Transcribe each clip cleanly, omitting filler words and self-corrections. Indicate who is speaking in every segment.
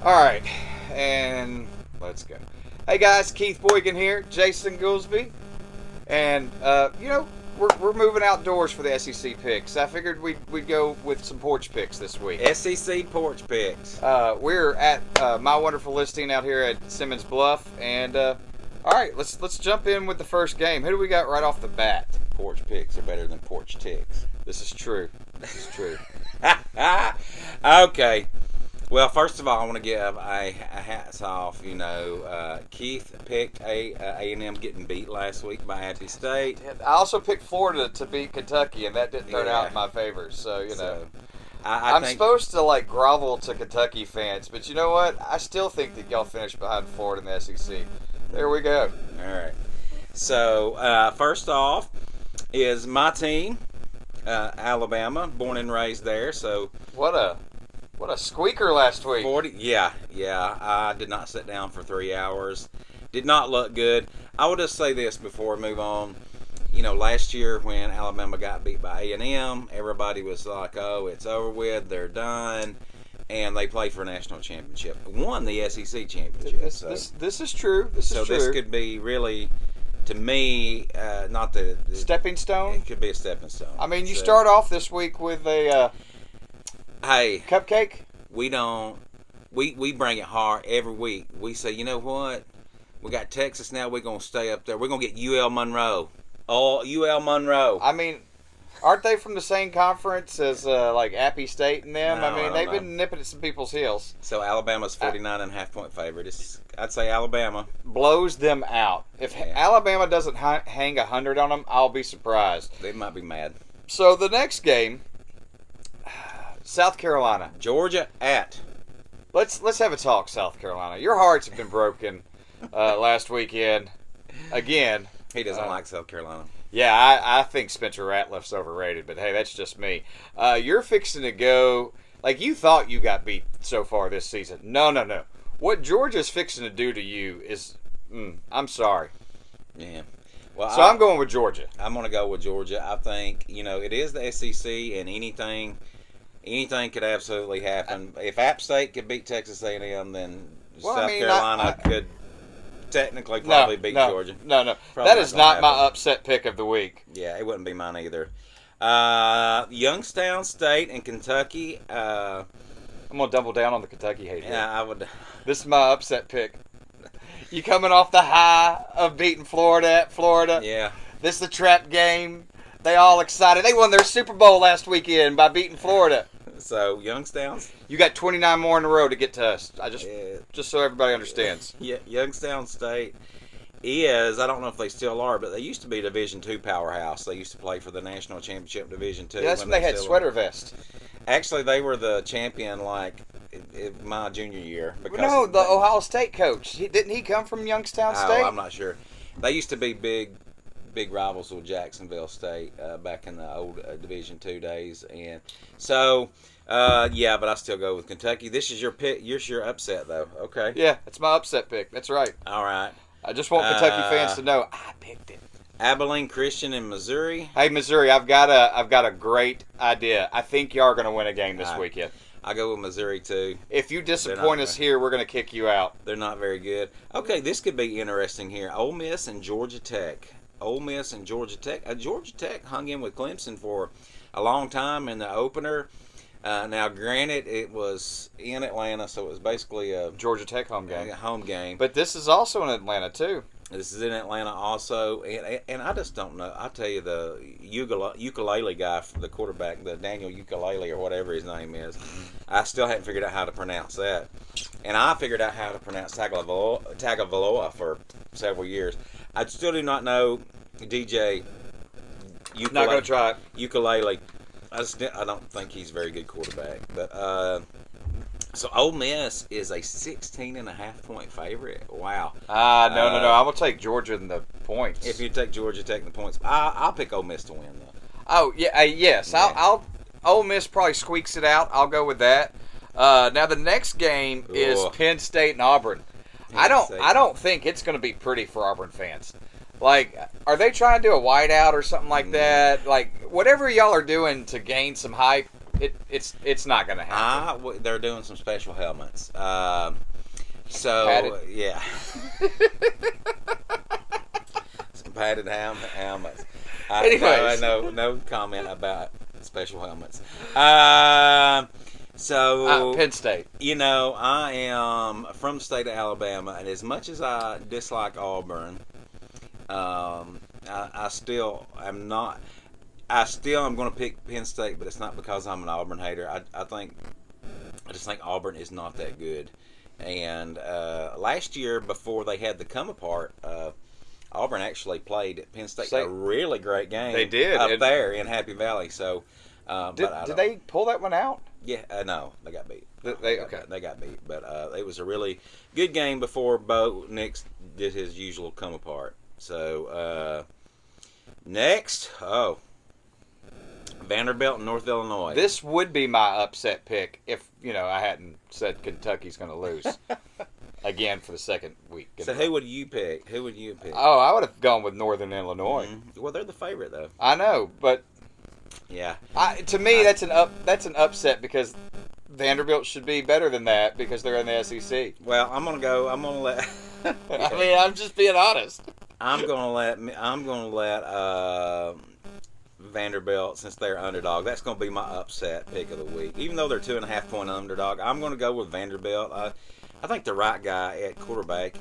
Speaker 1: All right, and let's go. Hey guys, Keith Boykin here, Jason Goolesby, and we're moving outdoors for the SEC picks. I figured we'd go with some porch picks this week.
Speaker 2: SEC porch picks.
Speaker 1: We're at my wonderful listing out here at Simmons Bluff, and all right, let's jump in with the first game. Who do we got right off the bat?
Speaker 2: Porch picks are better than porch ticks.
Speaker 1: This is true. This is true.
Speaker 2: Okay. Well, first of all, I want to give a hats off. Keith picked A&M getting beat last week by Appy State.
Speaker 1: I also picked Florida to beat Kentucky, and that didn't turn out in my favor. So, I'm supposed to grovel to Kentucky fans, but you know what? I still think that y'all finished behind Florida in the SEC. There we go.
Speaker 2: All right. So, first off is my team, Alabama, born and raised there. So
Speaker 1: what a squeaker last week.
Speaker 2: 40. Yeah. I did not sit down for 3 hours. Did not look good. I will just say this before we move on. Last year when Alabama got beat by A&M, everybody was like, "Oh, it's over with. They're done." And they played for a national championship. Won the SEC championship.
Speaker 1: This is true. This
Speaker 2: could be really, to me, not the
Speaker 1: stepping stone.
Speaker 2: It could be a stepping stone.
Speaker 1: I mean, you start off this week with a cupcake.
Speaker 2: We don't. We bring it hard every week. We say, you know what? We got Texas now. We're gonna stay up there. We're gonna get UL Monroe. Oh, UL Monroe.
Speaker 1: I mean, aren't they from the same conference as Appy State and them?
Speaker 2: No,
Speaker 1: they've been nipping at some people's heels.
Speaker 2: So Alabama's 49.5-point favorite. I'd say Alabama
Speaker 1: blows them out. If Alabama doesn't hang 100 on them, I'll be surprised.
Speaker 2: They might be mad.
Speaker 1: So the next game, South Carolina,
Speaker 2: Georgia at.
Speaker 1: Let's have a talk, South Carolina. Your hearts have been broken last weekend. Again,
Speaker 2: he doesn't like South Carolina.
Speaker 1: Yeah, I think Spencer Ratliff's overrated, but hey, that's just me. You're fixing to go like you thought you got beat so far this season. No. What Georgia's fixing to do to you is, I'm sorry.
Speaker 2: Yeah. Well,
Speaker 1: so I'm going with Georgia.
Speaker 2: I'm going to go with Georgia. I think it is the SEC, and anything could absolutely happen. If App State could beat Texas A&M, then South Carolina could technically probably beat Georgia.
Speaker 1: No. That is not my upset pick of the week.
Speaker 2: Yeah, it wouldn't be mine either. Youngstown State and Kentucky.
Speaker 1: I'm going to double down on the Kentucky hate here.
Speaker 2: Yeah, I would.
Speaker 1: This is my upset pick. You coming off the high of beating Florida at Florida.
Speaker 2: Yeah.
Speaker 1: This is the trap game. They all excited. They won their Super Bowl last weekend by beating Florida.
Speaker 2: So, Youngstown's?
Speaker 1: You got 29 more in a row to get to us. Just so everybody understands.
Speaker 2: Yeah, Youngstown State is, I don't know if they still are, but they used to be a Division II powerhouse. They used to play for the National Championship Division II.
Speaker 1: Yeah, that's when they had sweater vests.
Speaker 2: Actually, they were the champion my junior year.
Speaker 1: No, the Ohio State coach. Didn't he come from Youngstown State?
Speaker 2: I'm not sure. They used to be big rivals with Jacksonville State back in the old Division II days. And so, but I still go with Kentucky. This is your pick. Here's your upset, though. Okay?
Speaker 1: Yeah, it's my upset pick. That's right.
Speaker 2: All right.
Speaker 1: I just want Kentucky fans to know I picked it.
Speaker 2: Abilene Christian in Missouri.
Speaker 1: Hey, Missouri, I've got a great idea. I think y'all are going to win a game this weekend.
Speaker 2: I go with Missouri, too.
Speaker 1: If you disappoint us here, we're going to kick you out.
Speaker 2: They're not very good. Okay, this could be interesting here. Ole Miss and Georgia Tech. Georgia Tech hung in with Clemson for a long time in the opener. Now, granted, it was in Atlanta, so it was basically a
Speaker 1: Georgia Tech home game. But this is also in Atlanta, too.
Speaker 2: This is in Atlanta also, and I just don't know. I'll tell you, the ukulele guy, the quarterback, the Daniel Ukulele or whatever his name is, I still haven't figured out how to pronounce that. And I figured out how to pronounce Tagovailoa for several years. I still do not know DJ Ukulele.
Speaker 1: Not going to try it.
Speaker 2: Ukulele. I don't think he's a very good quarterback. But so Ole Miss is a 16.5-point favorite. Wow.
Speaker 1: No. I'm going to take Georgia in the points.
Speaker 2: If you take Georgia taking the points, I'll pick Ole Miss to win, though.
Speaker 1: Oh, yeah, yes. Yeah. Ole Miss probably squeaks it out. I'll go with that. Now, the next game is Penn State and Auburn. I don't think it's going to be pretty for Auburn fans. Are they trying to do a whiteout or something like that? Whatever y'all are doing to gain some hype, it's not going to happen.
Speaker 2: They're doing some special helmets.
Speaker 1: Padded?
Speaker 2: Yeah. Some padded helmets.
Speaker 1: Anyways.
Speaker 2: No comment about special helmets.
Speaker 1: Penn State.
Speaker 2: I am from the state of Alabama, and as much as I dislike Auburn, I still am not. I still am going to pick Penn State, but it's not because I'm an Auburn hater. I just think Auburn is not that good. And last year, before they had the come apart, Auburn actually played Penn State a really great game.
Speaker 1: They did
Speaker 2: up there in Happy Valley. So,
Speaker 1: did they pull that one out?
Speaker 2: Yeah, no, they got beat.
Speaker 1: They
Speaker 2: got beat, but it was a really good game before Bo Nix did his usual come apart. So next, Vanderbilt and North Illinois.
Speaker 1: This would be my upset pick if I hadn't said Kentucky's going to lose again for the second week.
Speaker 2: So who would you pick?
Speaker 1: Oh, I would have gone with Northern Illinois.
Speaker 2: Mm-hmm. Well, they're the favorite though.
Speaker 1: I know, but
Speaker 2: yeah,
Speaker 1: to me that's an upset because Vanderbilt should be better than that because they're in the SEC.
Speaker 2: Well, I'm gonna let.
Speaker 1: I mean, I'm just being honest.
Speaker 2: I'm gonna let Vanderbilt, since they're underdog. That's gonna be my upset pick of the week. Even though they're 2.5 point underdog, I'm gonna go with Vanderbilt. I think the right guy at quarterback,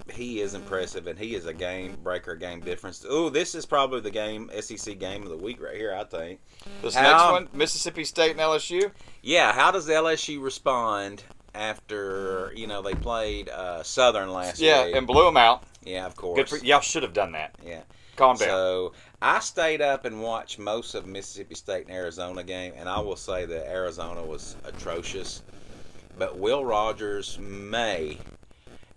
Speaker 2: he is impressive, and he is a game breaker, game difference. Ooh, this is probably the SEC game of the week right here, I think.
Speaker 1: This next one, Mississippi State and LSU?
Speaker 2: Yeah, how does LSU respond after, they played Southern last week?
Speaker 1: Yeah, and blew them out.
Speaker 2: Yeah, of course.
Speaker 1: Good for y'all should have done that.
Speaker 2: Yeah.
Speaker 1: Calm down.
Speaker 2: So, I stayed up and watched most of Mississippi State and Arizona game, and I will say that Arizona was atrocious. But Will Rogers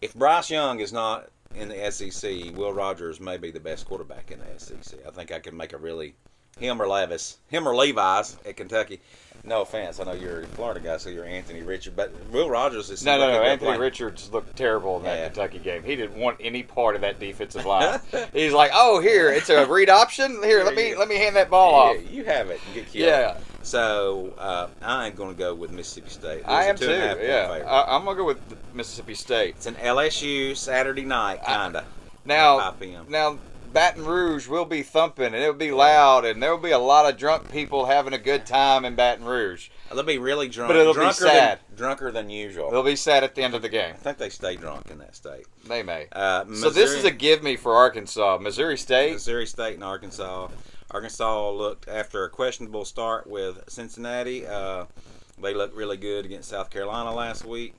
Speaker 2: if Bryce Young is not in the SEC, Will Rogers may be the best quarterback in the SEC. I think I can make him or Levi's at Kentucky. No offense, I know you're a Florida guy, so you're Anthony Richards, but Will Rogers is
Speaker 1: no. Anthony Richards looked terrible in that Kentucky game. He didn't want any part of that defensive line. He's like, "Oh, here, it's a read option. Here, let me hand that ball off.
Speaker 2: You have it. You get killed."
Speaker 1: Yeah.
Speaker 2: So I'm going to go with Mississippi State.
Speaker 1: I am too. Yeah, I'm going to go with Mississippi State.
Speaker 2: It's an LSU Saturday night, kinda.
Speaker 1: Now,
Speaker 2: 5 p.m.
Speaker 1: Now, Baton Rouge will be thumping, and it'll be loud, and there will be a lot of drunk people having a good time in Baton Rouge.
Speaker 2: They'll be really drunk,
Speaker 1: but it'll be sad.
Speaker 2: Drunker than usual.
Speaker 1: They'll be sad at the end of the game.
Speaker 2: I think they stay drunk in that state.
Speaker 1: They may.
Speaker 2: So
Speaker 1: this is a give me for Arkansas. Missouri State
Speaker 2: and Arkansas. Arkansas looked, after a questionable start with Cincinnati, they looked really good against South Carolina last week.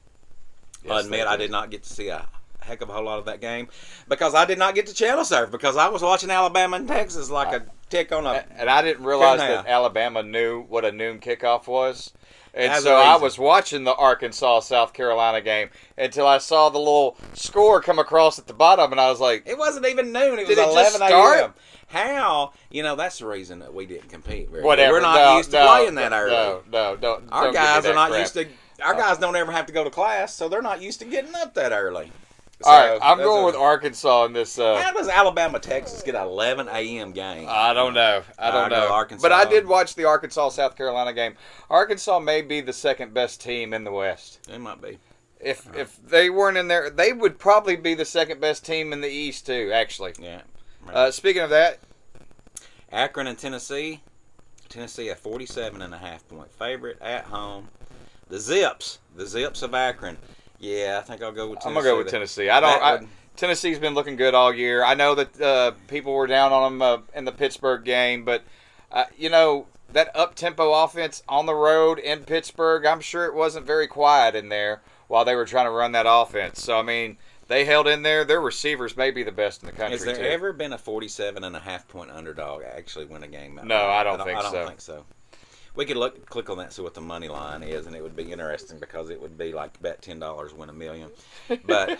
Speaker 2: Yes, I'll admit I did not get to see a heck of a whole lot of that game because I did not get to channel surf because I was watching Alabama and Texas like a tick on a...
Speaker 1: And I didn't realize that Alabama knew what a noon kickoff was. And
Speaker 2: That's
Speaker 1: so I was watching the Arkansas-South Carolina game until I saw the little score come across at the bottom, and I was like...
Speaker 2: It wasn't even noon. It was 11 a.m. How? That's the reason that we didn't compete very well. We're not used to playing that early.
Speaker 1: No.
Speaker 2: Our guys are not used to... Our guys don't ever have to go to class, so they're not used to getting up that early. So
Speaker 1: all right, I'm going with Arkansas in this.
Speaker 2: How does Alabama-Texas get an 11 a.m. game?
Speaker 1: I don't know.
Speaker 2: Arkansas.
Speaker 1: But I did watch the Arkansas-South Carolina game. Arkansas may be the second best team in the West.
Speaker 2: They might be.
Speaker 1: If they weren't in there, they would probably be the second best team in the East too. Actually.
Speaker 2: Yeah. Right.
Speaker 1: Speaking of that,
Speaker 2: Akron and Tennessee. Tennessee a 47.5 point favorite at home. The Zips of Akron. Yeah, I think I'll go with Tennessee.
Speaker 1: I'm going to go with Tennessee. Tennessee's been looking good all year. I know that people were down on them in the Pittsburgh game, but, that up-tempo offense on the road in Pittsburgh, I'm sure it wasn't very quiet in there while they were trying to run that offense. So, I mean, they held in there. Their receivers may be the best in the country,
Speaker 2: Has there ever been a 47.5 point underdog actually win a game?
Speaker 1: No, I don't think
Speaker 2: so. We could click on that, see what the money line is, and it would be interesting because it would be like bet $10 win $1 million. But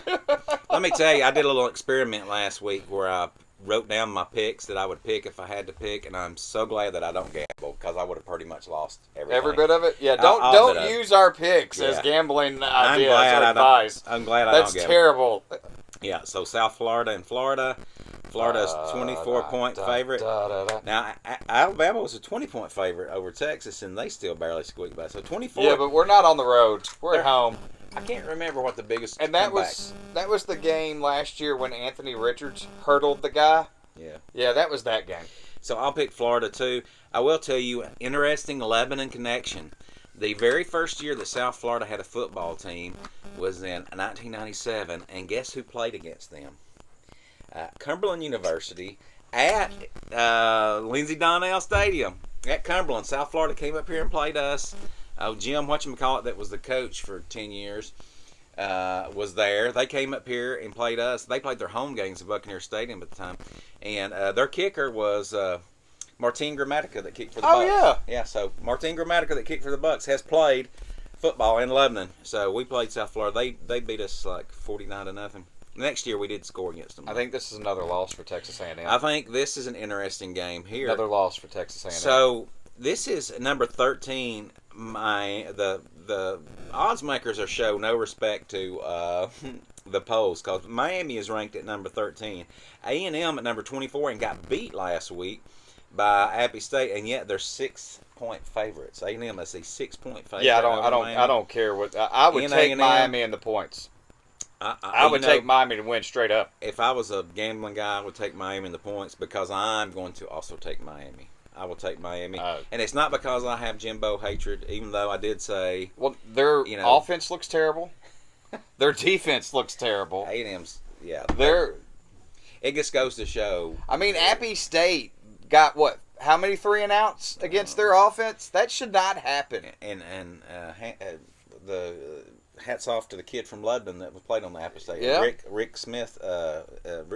Speaker 2: let me tell you, I did a little experiment last week where I wrote down my picks that I would pick if I had to pick, and I'm so glad that I don't gamble because I would have pretty much lost everything.
Speaker 1: Every bit of it? Yeah, don't use our picks as gambling ideas or advice.
Speaker 2: I'm glad I don't gamble.
Speaker 1: That's terrible.
Speaker 2: Yeah, so South Florida and Florida. Florida's 24-point favorite. Now, Alabama was a 20-point favorite over Texas, and they still barely squeaked by. So 24.
Speaker 1: Yeah, but we're not on the road. We're at home.
Speaker 2: I can't remember what the biggest.
Speaker 1: And that was the game last year when Anthony Richards hurdled the guy.
Speaker 2: Yeah.
Speaker 1: Yeah, that was that game.
Speaker 2: So I'll pick Florida too. I will tell you, interesting Lebanon connection. The very first year that South Florida had a football team was in 1997, and guess who played against them? Cumberland University at Lindsey Donnell Stadium at Cumberland. South Florida came up here and played us. Jim, whatchamacallit, that was the coach for 10 years, was there. They came up here and played us. They played their home games at Buccaneer Stadium at the time. And their kicker was Martin Gramatica that kicked for the Bucks.
Speaker 1: Oh, yeah.
Speaker 2: Yeah, so Martin Gramatica that kicked for the Bucks has played football in Lebanon. So we played South Florida. They beat us like 49-0. Next year we did score against them.
Speaker 1: I think this is another loss for Texas A&M.
Speaker 2: I think this is an interesting game here.
Speaker 1: Another loss for Texas A&M.
Speaker 2: So this is number 13. The odds makers are show no respect to the polls because Miami is ranked at number 13, A&M at number 24, and got beat last week by Appy State, and yet they're 6-point favorites. A&M is a 6-point favorite.
Speaker 1: Yeah, I don't care what I would take A&M, Miami in the points. I would take Miami to win straight up.
Speaker 2: If I was a gambling guy, I would take Miami in the points because I'm going to also take Miami. I will take Miami. And it's not because I have Jimbo hatred, even though I did say...
Speaker 1: Well, their offense looks terrible. Their defense looks terrible.
Speaker 2: A&M's, yeah. It just goes to show...
Speaker 1: I mean, Appy State got, what, how many 3-and-outs against their offense? That should not happen.
Speaker 2: And the hats off to the kid from Lebanon that was played on the Appy State.
Speaker 1: Yeah.
Speaker 2: Rick Smith,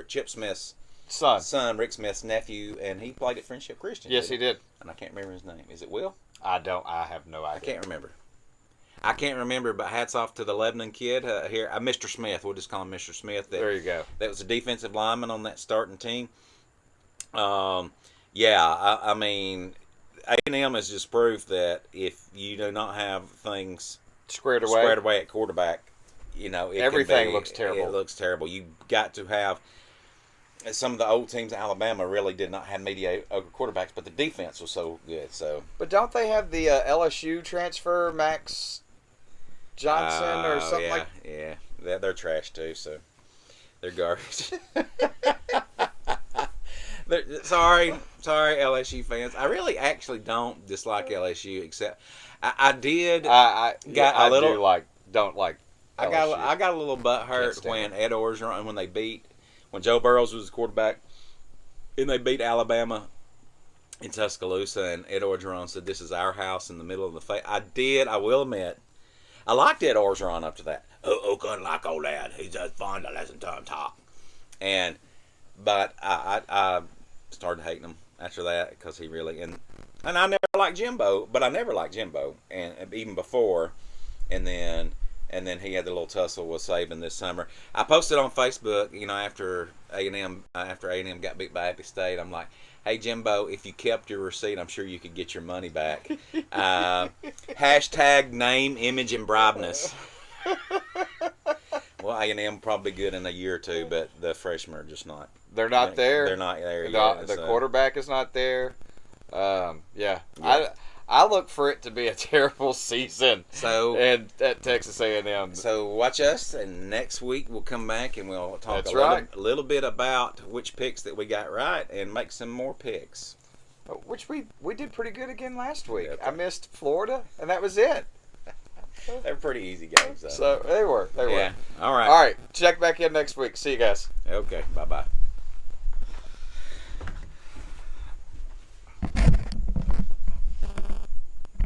Speaker 2: Chip Smith's
Speaker 1: son,
Speaker 2: Rick Smith's nephew, and he played at Friendship Christian.
Speaker 1: Yes, he did.
Speaker 2: And I can't remember his name. Is it Will?
Speaker 1: I have no idea.
Speaker 2: I can't remember, but hats off to the Lebanon kid here. Mr. Smith. We'll just call him Mr. Smith.
Speaker 1: There you go.
Speaker 2: That was a defensive lineman on that starting team. I mean, A&M is just proof that if you do not have things
Speaker 1: squared away
Speaker 2: at quarterback,
Speaker 1: everything looks terrible.
Speaker 2: It looks terrible. You got to have... Some of the old teams in Alabama really did not have mediocre quarterbacks, but the defense was so good. So,
Speaker 1: but don't they have the LSU transfer, Max Johnson or something like?
Speaker 2: Yeah, they're trash too. So they're garbage. Sorry, LSU fans. I really actually don't dislike LSU, except I did. I got a little butt hurt when Ed Orgeron when Joe Burrows was the quarterback, and they beat Alabama in Tuscaloosa, and Ed Orgeron said, "This is our house in the middle of the field." I will admit, I liked Ed Orgeron up to that. Couldn't like old Ed. He's just fun to listen to him talk. But I started hating him after that because he really and I never liked Jimbo, and even before, and then he had the little tussle with Saban this summer. I posted on Facebook, after A&M got beat by Appy State, I'm like, "Hey Jimbo, if you kept your receipt, I'm sure you could get your money back." Hashtag name, image, and bribeness. Well, A&M probably good in a year or two, but the freshmen are just not.
Speaker 1: They're not there.
Speaker 2: They're not there yet.
Speaker 1: The quarterback is not there. Yeah. I look for it to be a terrible season. And at Texas A&M.
Speaker 2: So watch us, and next week we'll come back and we'll talk a little bit about which picks that we got right and make some more picks.
Speaker 1: Which we did pretty good again last week. Okay. I missed Florida, and that was it.
Speaker 2: They're pretty easy games, though.
Speaker 1: So they were.
Speaker 2: Yeah. All right.
Speaker 1: All right. Check back in next week. See you guys.
Speaker 2: Okay. Bye-bye.